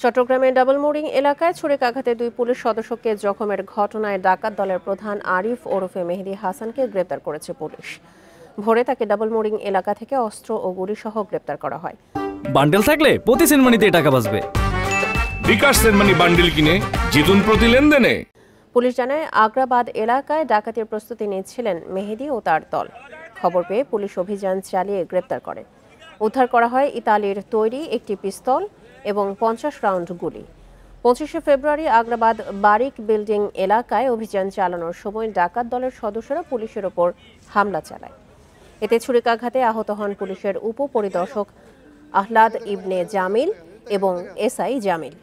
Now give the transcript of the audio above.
চট্টগ্রামের double mooring এলাকায় ছুরিকাঘাতে 2 পুলিশ সদস্যকে জখমের ঘটনায় ডাকাত দলের প্রধান আরিফ ওরফে মেহেদী হাসানকে গ্রেপ্তার করেছে পুলিশ। ভোরে তাকে ডাবল মোরিং এলাকা থেকে অস্ত্র ও গুলিসহ গ্রেপ্তার করা হয়। বান্ডেল থাকলে প্রতি সেনমানিতে টাকা বাঁচবে। বিকাশ সেনমানি বান্ডেল কিনে জিতুন প্রতি লেনদেনে। পুলিশ জানায় আগ্রাবাদ এলাকায় ডাকাতির প্রস্তুতি নিচ্ছিলেন মেহেদী ও তার দল। খবর পেয়ে পুলিশ অভিযান চালিয়ে গ্রেপ্তার করে। উদ্ধার করা হয় ইতালির তৈরি একটি পিস্তল এবং 50 রাউন্ড গুলি। 25শে ফেব্রুয়ারি আগ্রাবাদ বারিক বিল্ডিং এলাকায় অভিযান চালানোর সময় ডাকাত দলের সদস্যরা পুলিশের ওপর হামলা চালায়। এতে ছুরিকাঘাতে আহত হন পুলিশের উপপরিদর্শক আহলাদ ইবনে জামিল এবং এসআই জামিল।